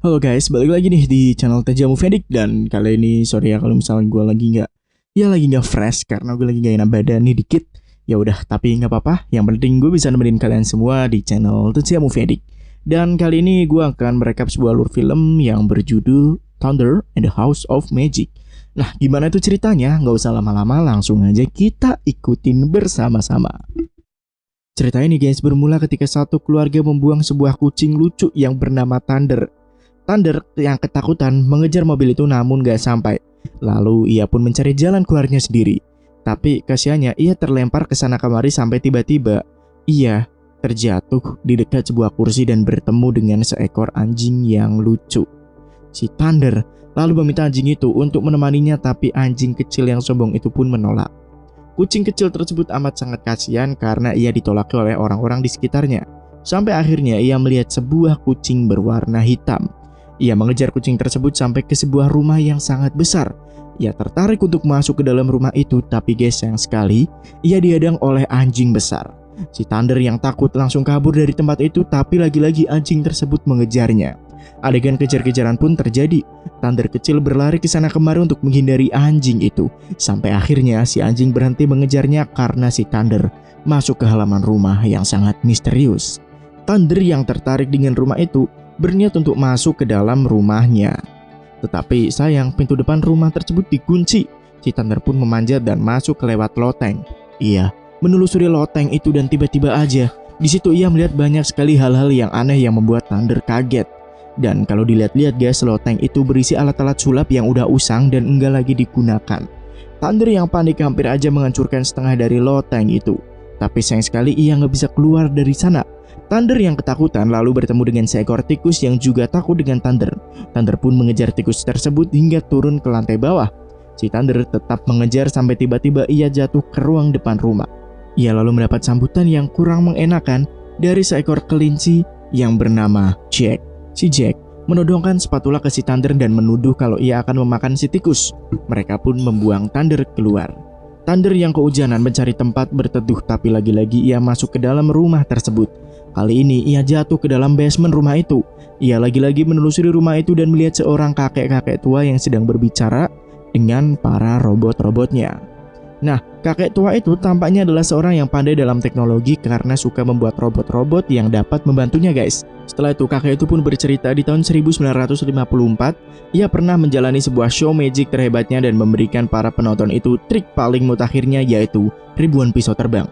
Halo guys, balik lagi nih di channel Teja Movie Addict. Dan kali ini sorry ya kalau misalnya gue lagi nggak fresh karena gue lagi gak enak badan nih dikit. Ya udah, tapi nggak apa-apa. Yang penting gue bisa nemenin kalian semua di channel Teja Movie Addict. Dan kali ini gue akan merekap sebuah alur film yang berjudul Thunder and the House of Magic. Nah, gimana itu ceritanya? Nggak usah lama-lama, langsung aja kita ikutin bersama-sama. Cerita ini guys bermula ketika satu keluarga membuang sebuah kucing lucu yang bernama Thunder. Thunder yang ketakutan mengejar mobil itu namun gak sampai. Lalu ia pun mencari jalan keluarnya sendiri. Tapi kasihannya ia terlempar ke sana kemari sampai tiba-tiba ia terjatuh di dekat sebuah kursi dan bertemu dengan seekor anjing yang lucu. Si Thunder lalu meminta anjing itu untuk menemaninya, tapi anjing kecil yang sombong itu pun menolak. Kucing kecil tersebut amat sangat kasihan karena ia ditolak oleh orang-orang di sekitarnya. Sampai akhirnya ia melihat sebuah kucing berwarna hitam. Ia mengejar kucing tersebut sampai ke sebuah rumah yang sangat besar. Ia tertarik untuk masuk ke dalam rumah itu, tapi sayang sekali ia dihadang oleh anjing besar. Si Thunder yang takut langsung kabur dari tempat itu, tapi lagi-lagi anjing tersebut mengejarnya. Adegan kejar-kejaran pun terjadi. Thunder kecil berlari ke sana kemari untuk menghindari anjing itu. Sampai akhirnya si anjing berhenti mengejarnya karena si Thunder masuk ke halaman rumah yang sangat misterius. Thunder yang tertarik dengan rumah itu berniat untuk masuk ke dalam rumahnya. Tetapi sayang, pintu depan rumah tersebut dikunci. Si Thunder pun memanjat dan masuk ke lewat loteng. Ia menelusuri loteng itu dan tiba-tiba aja di situ ia melihat banyak sekali hal-hal yang aneh yang membuat Thunder kaget. Dan kalau dilihat-lihat guys, loteng itu berisi alat-alat sulap yang udah usang dan enggak lagi digunakan. Thunder yang panik hampir aja menghancurkan setengah dari loteng itu. Tapi sayang sekali ia nggak bisa keluar dari sana. Thunder yang ketakutan lalu bertemu dengan seekor tikus yang juga takut dengan Thunder. Thunder pun mengejar tikus tersebut hingga turun ke lantai bawah. Si Thunder tetap mengejar sampai tiba-tiba ia jatuh ke ruang depan rumah. Ia lalu mendapat sambutan yang kurang mengenakan dari seekor kelinci yang bernama Jack. Si Jack menodongkan spatula ke si Thunder dan menuduh kalau ia akan memakan si tikus. Mereka pun membuang Thunder keluar. Thunder yang kehujanan mencari tempat berteduh, tapi lagi-lagi ia masuk ke dalam rumah tersebut. Kali ini ia jatuh ke dalam basement rumah itu. Ia lagi-lagi menelusuri rumah itu dan melihat seorang kakek-kakek tua yang sedang berbicara dengan para robot-robotnya. Nah, kakek tua itu tampaknya adalah seorang yang pandai dalam teknologi karena suka membuat robot-robot yang dapat membantunya guys. Setelah itu kakek itu pun bercerita di tahun 1954, ia pernah menjalani sebuah show magic terhebatnya dan memberikan para penonton itu trik paling mutakhirnya, yaitu ribuan pisau terbang.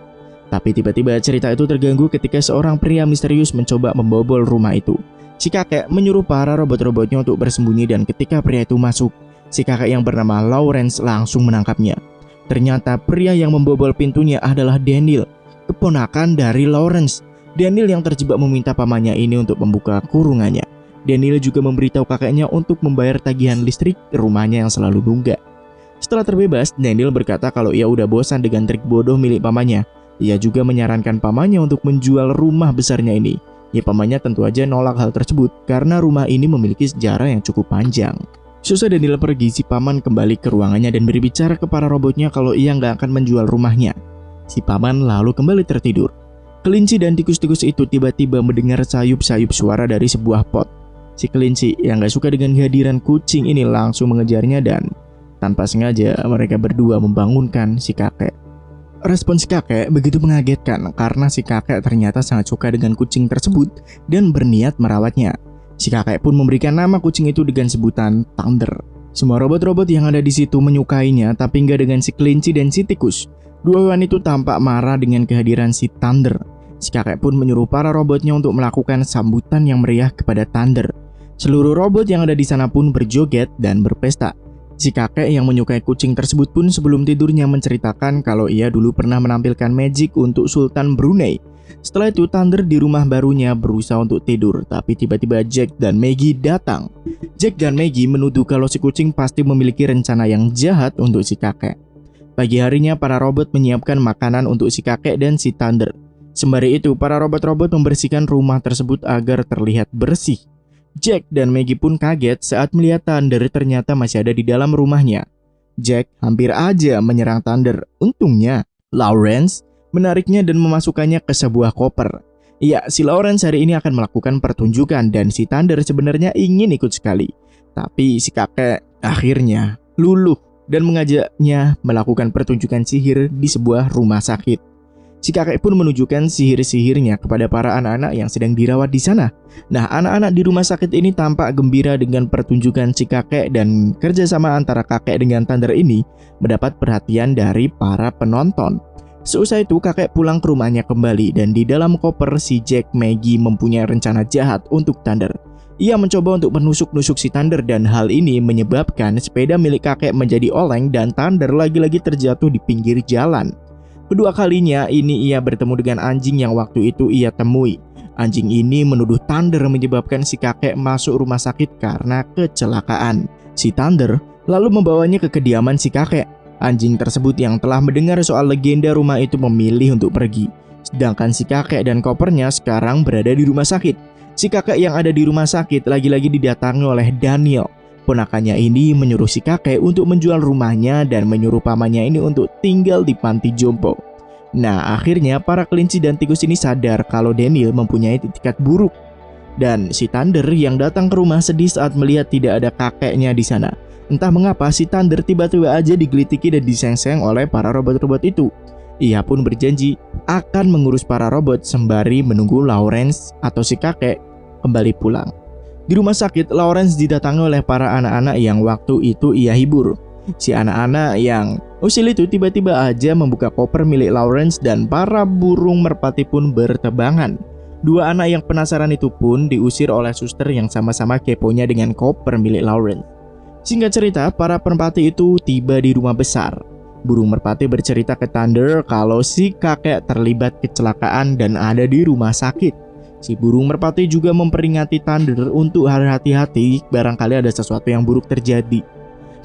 Tapi tiba-tiba cerita itu terganggu ketika seorang pria misterius mencoba membobol rumah itu. Si kakek menyuruh para robot-robotnya untuk bersembunyi dan ketika pria itu masuk, si kakek yang bernama Lawrence langsung menangkapnya. Ternyata pria yang membobol pintunya adalah Daniel, keponakan dari Lawrence. Daniel yang terjebak meminta pamannya ini untuk membuka kurungannya. Daniel juga memberitahu kakeknya untuk membayar tagihan listrik rumahnya yang selalu nunggak. Setelah terbebas, Daniel berkata kalau ia udah bosan dengan trik bodoh milik pamannya. Ia juga menyarankan pamannya untuk menjual rumah besarnya ini. Ya, pamannya tentu aja nolak hal tersebut karena rumah ini memiliki sejarah yang cukup panjang. Susah Daniel pergi, si paman kembali ke ruangannya dan berbicara ke para robotnya kalau ia nggak akan menjual rumahnya. Si paman lalu kembali tertidur. Kelinci dan tikus-tikus itu tiba-tiba mendengar sayup-sayup suara dari sebuah pot. Si kelinci yang nggak suka dengan kehadiran kucing ini langsung mengejarnya dan tanpa sengaja mereka berdua membangunkan si kakek. Respon si kakek begitu mengagetkan karena si kakek ternyata sangat suka dengan kucing tersebut dan berniat merawatnya. Si kakek pun memberikan nama kucing itu dengan sebutan Thunder. Semua robot-robot yang ada di situ menyukainya, tapi nggak dengan si kelinci dan si tikus. Dua hewan itu tampak marah dengan kehadiran si Thunder. Si kakek pun menyuruh para robotnya untuk melakukan sambutan yang meriah kepada Thunder. Seluruh robot yang ada di sana pun berjoget dan berpesta. Si kakek yang menyukai kucing tersebut pun sebelum tidurnya menceritakan kalau ia dulu pernah menampilkan magic untuk Sultan Brunei. Setelah itu Thunder di rumah barunya berusaha untuk tidur, tapi tiba-tiba Jack dan Maggie datang. Jack dan Maggie menuduh kalau si kucing pasti memiliki rencana yang jahat untuk si kakek. Pagi harinya para robot menyiapkan makanan untuk si kakek dan si Thunder. Sembari itu para robot-robot membersihkan rumah tersebut agar terlihat bersih. Jack dan Maggie pun kaget saat melihat Thunder ternyata masih ada di dalam rumahnya. Jack hampir aja menyerang Thunder. Untungnya Lawrence menariknya dan memasukkannya ke sebuah koper. Ya, si Lawrence hari ini akan melakukan pertunjukan dan si Thunder sebenarnya ingin ikut sekali. Tapi si kakek akhirnya luluh dan mengajaknya melakukan pertunjukan sihir di sebuah rumah sakit. Si kakek pun menunjukkan sihir-sihirnya kepada para anak-anak yang sedang dirawat di sana. Nah, anak-anak di rumah sakit ini tampak gembira dengan pertunjukan si kakek dan kerjasama antara kakek dengan Thunder ini mendapat perhatian dari para penonton. Seusai itu, kakek pulang ke rumahnya kembali dan di dalam koper si Jack Maggie mempunyai rencana jahat untuk Thunder. Ia mencoba untuk menusuk-nusuk si Thunder dan hal ini menyebabkan sepeda milik kakek menjadi oleng dan Thunder lagi-lagi terjatuh di pinggir jalan. Kedua kalinya ini ia bertemu dengan anjing yang waktu itu ia temui. Anjing ini menuduh Thunder menyebabkan si kakek masuk rumah sakit karena kecelakaan. Si Thunder lalu membawanya ke kediaman si kakek. Anjing tersebut yang telah mendengar soal legenda rumah itu memilih untuk pergi. Sedangkan si kakek dan kopernya sekarang berada di rumah sakit. Si kakek yang ada di rumah sakit lagi-lagi didatangi oleh Daniel. Ponakannya ini menyuruh si kakek untuk menjual rumahnya dan menyuruh pamannya ini untuk tinggal di panti jompo. Nah, akhirnya para kelinci dan tikus ini sadar kalau Daniel mempunyai itikat buruk. Dan si Thunder yang datang ke rumah sedih saat melihat tidak ada kakeknya di sana. Entah mengapa si Thunder tiba-tiba aja digelitiki dan diseng-seng oleh para robot-robot itu. Ia pun berjanji akan mengurus para robot sembari menunggu Lawrence atau si kakek kembali pulang. Di rumah sakit, Lawrence didatangi oleh para anak-anak yang waktu itu ia hibur. Si anak-anak yang usil itu tiba-tiba aja membuka koper milik Lawrence dan para burung merpati pun bertebangan. Dua anak yang penasaran itu pun diusir oleh suster yang sama-sama keponya dengan koper milik Lawrence. Singkat cerita, para merpati itu tiba di rumah besar. Burung merpati bercerita ke Thunder kalau si kakek terlibat kecelakaan dan ada di rumah sakit. Si burung merpati juga memperingati Thunder untuk hati-hati barangkali ada sesuatu yang buruk terjadi.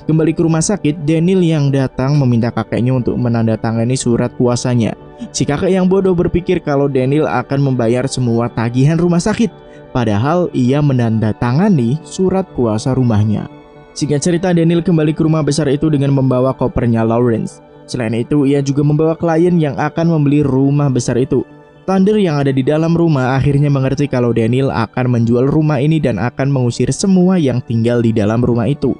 Kembali ke rumah sakit, Daniel yang datang meminta kakeknya untuk menandatangani surat kuasanya. Si kakek yang bodoh berpikir kalau Daniel akan membayar semua tagihan rumah sakit, padahal ia menandatangani surat kuasa rumahnya. Singkat cerita, Daniel kembali ke rumah besar itu dengan membawa kopernya Lawrence. Selain itu, ia juga membawa klien yang akan membeli rumah besar itu. Thunder yang ada di dalam rumah akhirnya mengerti kalau Daniel akan menjual rumah ini dan akan mengusir semua yang tinggal di dalam rumah itu.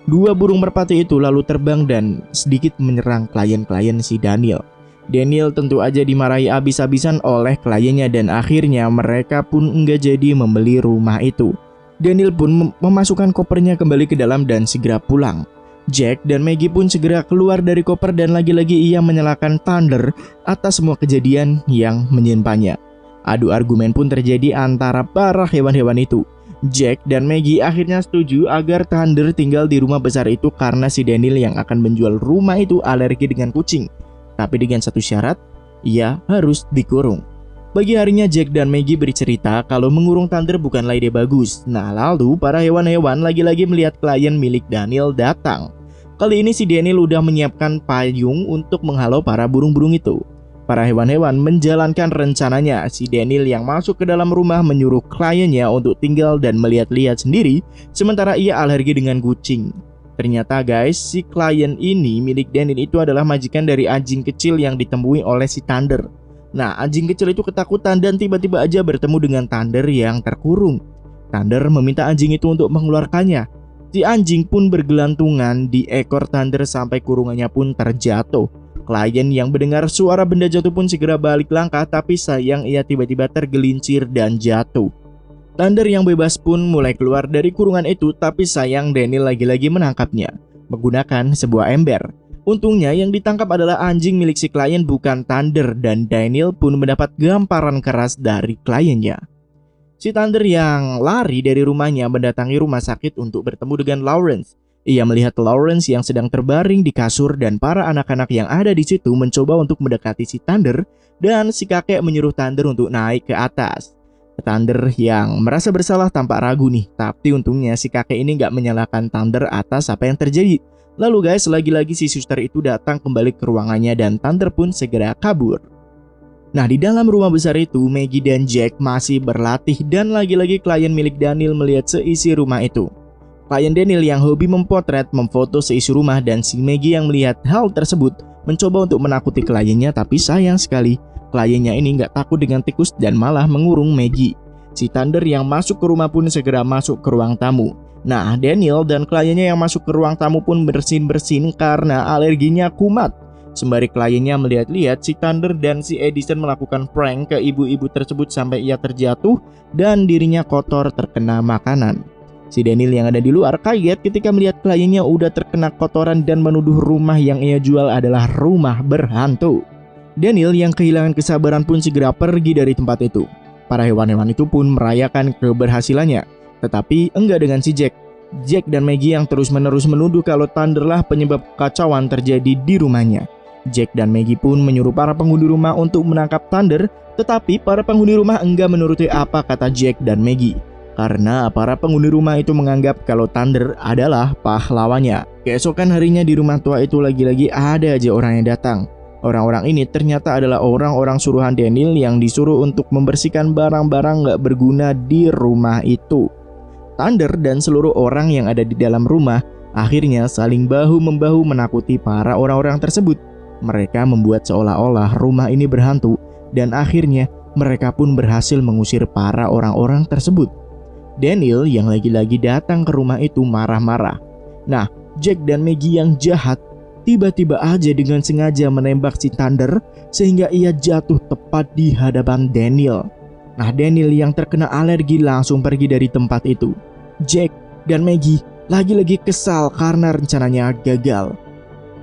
Dua burung merpati itu lalu terbang dan sedikit menyerang klien-klien si Daniel. Daniel tentu aja dimarahi abis-abisan oleh kliennya dan akhirnya mereka pun enggak jadi membeli rumah itu. Daniel pun memasukkan kopernya kembali ke dalam dan segera pulang. Jack dan Maggie pun segera keluar dari koper dan lagi-lagi ia menyalahkan Thunder atas semua kejadian yang menyimpannya. Adu argumen pun terjadi antara para hewan-hewan itu. Jack dan Maggie akhirnya setuju agar Thunder tinggal di rumah besar itu karena si Daniel yang akan menjual rumah itu alergi dengan kucing. Tapi dengan satu syarat, ia harus dikurung. Pagi harinya Jack dan Maggie bercerita kalau mengurung Thunder bukanlah ide bagus. Nah, lalu para hewan-hewan lagi-lagi melihat klien milik Daniel datang. Kali ini si Daniel udah menyiapkan payung untuk menghalau para burung-burung itu. Para hewan-hewan menjalankan rencananya. Si Daniel yang masuk ke dalam rumah menyuruh kliennya untuk tinggal dan melihat-lihat sendiri, sementara ia alergi dengan kucing. Ternyata guys, si klien ini milik Daniel itu adalah majikan dari anjing kecil yang ditemui oleh si Thunder. Nah, anjing kecil itu ketakutan dan tiba-tiba aja bertemu dengan Thunder yang terkurung. Thunder meminta anjing itu untuk mengeluarkannya. Si anjing pun bergelantungan di ekor Thunder sampai kurungannya pun terjatuh. Klien yang mendengar suara benda jatuh pun segera balik langkah, tapi sayang ia tiba-tiba tergelincir dan jatuh. Thunder yang bebas pun mulai keluar dari kurungan itu, tapi sayang Daniel lagi-lagi menangkapnya menggunakan sebuah ember. Untungnya yang ditangkap adalah anjing milik si klien bukan Thunder dan Daniel pun mendapat gamparan keras dari kliennya. Si Thunder yang lari dari rumahnya mendatangi rumah sakit untuk bertemu dengan Lawrence. Ia melihat Lawrence yang sedang terbaring di kasur dan para anak-anak yang ada di situ mencoba untuk mendekati si Thunder dan si kakek menyuruh Thunder untuk naik ke atas. Thunder yang merasa bersalah tampak ragu nih, tapi untungnya si kakek ini gak menyalahkan Thunder atas apa yang terjadi. Lalu guys, lagi-lagi si suster itu datang kembali ke ruangannya dan Thunder pun segera kabur. Nah, di dalam rumah besar itu, Maggie dan Jack masih berlatih dan lagi-lagi klien milik Daniel melihat seisi rumah itu. Klien Daniel yang hobi memotret, memfoto seisi rumah dan si Maggie yang melihat hal tersebut mencoba untuk menakuti kliennya, tapi sayang sekali kliennya ini nggak takut dengan tikus dan malah mengurung Maggie. Si Thunder yang masuk ke rumah pun segera masuk ke ruang tamu. Nah, Daniel dan kliennya yang masuk ke ruang tamu pun bersin-bersin karena alerginya kumat. Sembari kliennya melihat-lihat, si Thunder dan si Edison melakukan prank ke ibu-ibu tersebut sampai ia terjatuh dan dirinya kotor terkena makanan. Si Daniel yang ada di luar kaget ketika melihat kliennya udah terkena kotoran dan menuduh rumah yang ia jual adalah rumah berhantu. Daniel yang kehilangan kesabaran pun segera pergi dari tempat itu. Para hewan-hewan itu pun merayakan keberhasilannya, tetapi enggak dengan si Jack. Jack dan Maggie yang terus-menerus menuduh kalau Thunder lah penyebab kekacauan terjadi di rumahnya. Jack dan Maggie pun menyuruh para penghuni rumah untuk menangkap Thunder, tetapi para penghuni rumah enggak menuruti apa kata Jack dan Maggie. Karena para penghuni rumah itu menganggap kalau Thunder adalah pahlawannya. Keesokan harinya di rumah tua itu lagi-lagi ada aja orang yang datang. Orang-orang ini ternyata adalah orang-orang suruhan Daniel yang disuruh untuk membersihkan barang-barang gak berguna di rumah itu. Thunder dan seluruh orang yang ada di dalam rumah akhirnya saling bahu-membahu menakuti para orang-orang tersebut. Mereka membuat seolah-olah rumah ini berhantu dan akhirnya mereka pun berhasil mengusir para orang-orang tersebut. Daniel yang lagi-lagi datang ke rumah itu marah-marah. Nah, Jack dan Maggie yang jahat tiba-tiba aja dengan sengaja menembak si Thunder sehingga ia jatuh tepat di hadapan Daniel. Nah, Daniel yang terkena alergi langsung pergi dari tempat itu. Jack dan Maggie lagi-lagi kesal karena rencananya gagal.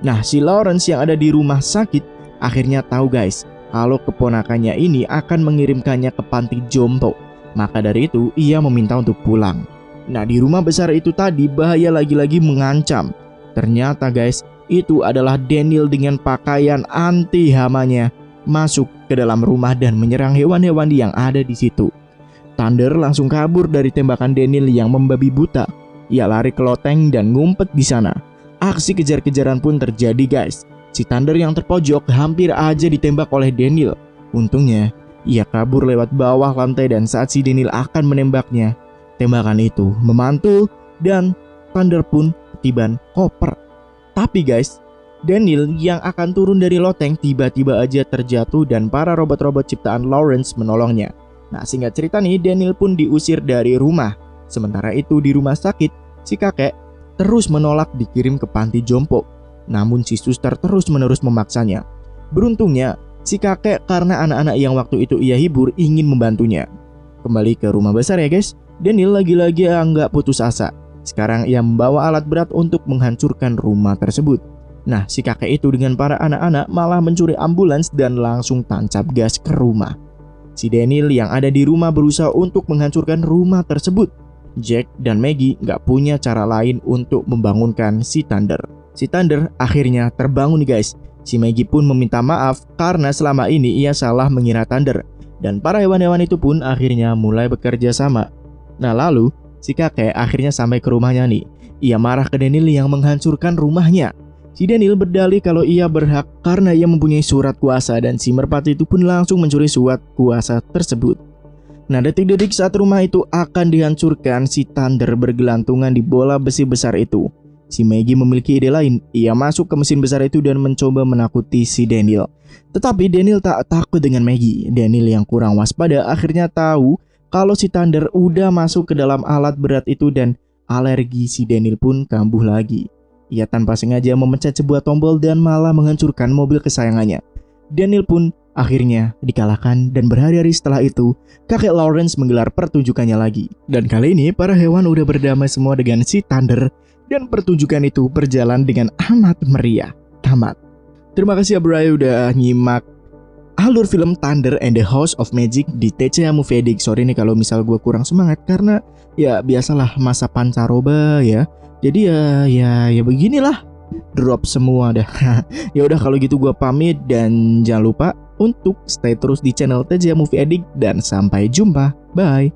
Nah, si Lawrence yang ada di rumah sakit akhirnya tahu guys kalau keponakannya ini akan mengirimkannya ke panti jompo. Maka dari itu ia meminta untuk pulang. Nah, di rumah besar itu tadi bahaya lagi-lagi mengancam. Ternyata guys, itu adalah Daniel dengan pakaian anti hamanya masuk ke dalam rumah dan menyerang hewan-hewan yang ada di situ. Thunder langsung kabur dari tembakan Daniel yang membabi buta. Ia lari ke loteng dan ngumpet di sana. Aksi kejar-kejaran pun terjadi guys. Si Thunder yang terpojok hampir aja ditembak oleh Daniel. Untungnya ia kabur lewat bawah lantai dan saat si Daniel akan menembaknya, tembakan itu memantul dan Thunder pun ketiban koper. Tapi guys, Daniel yang akan turun dari loteng tiba-tiba aja terjatuh dan para robot-robot ciptaan Lawrence menolongnya. Nah, singkat cerita nih, Daniel pun diusir dari rumah. Sementara itu di rumah sakit, si kakek terus menolak dikirim ke panti jompo. Namun si suster terus-menerus memaksanya. Beruntungnya, si kakek karena anak-anak yang waktu itu ia hibur ingin membantunya. Kembali ke rumah besar ya guys, Daniel lagi-lagi nggak putus asa. Sekarang ia membawa alat berat untuk menghancurkan rumah tersebut. Nah, si kakek itu dengan para anak-anak malah mencuri ambulans dan langsung tancap gas ke rumah. Si Daniel yang ada di rumah berusaha untuk menghancurkan rumah tersebut. Jack dan Maggie gak punya cara lain untuk membangunkan si Thunder. Si Thunder akhirnya terbangun nih guys. Si Maggie pun meminta maaf karena selama ini ia salah mengira Thunder. Dan para hewan-hewan itu pun akhirnya mulai bekerja sama. Nah, lalu si kakek akhirnya sampai ke rumahnya nih. Ia marah ke Daniel yang menghancurkan rumahnya. Si Daniel berdalih kalau ia berhak karena ia mempunyai surat kuasa dan si merpati itu pun langsung mencuri surat kuasa tersebut. Nah, detik-detik saat rumah itu akan dihancurkan, si Thunder bergelantungan di bola besi besar itu. Si Maggie memiliki ide lain. Ia masuk ke mesin besar itu dan mencoba menakuti si Daniel. Tetapi Daniel tak takut dengan Maggie. Daniel yang kurang waspada akhirnya tahu kalau si Thunder udah masuk ke dalam alat berat itu dan alergi si Daniel pun kambuh lagi. Ia tanpa sengaja memencet sebuah tombol dan malah menghancurkan mobil kesayangannya. Daniel pun akhirnya dikalahkan dan berhari-hari setelah itu kakek Lawrence menggelar pertunjukannya lagi. Dan kali ini para hewan udah berdamai semua dengan si Thunder dan pertunjukan itu berjalan dengan amat meriah. Tamat. Terima kasih ya bro udah nyimak alur film Thunder and the House of Magic di TCA Movie Addict. Sorry nih kalau misal gue kurang semangat karena ya biasalah masa pancaroba ya. Jadi ya beginilah, drop semua dah. Ya udah kalau gitu gue pamit dan jangan lupa untuk stay terus di channel TCA Movie Addict dan sampai jumpa. Bye.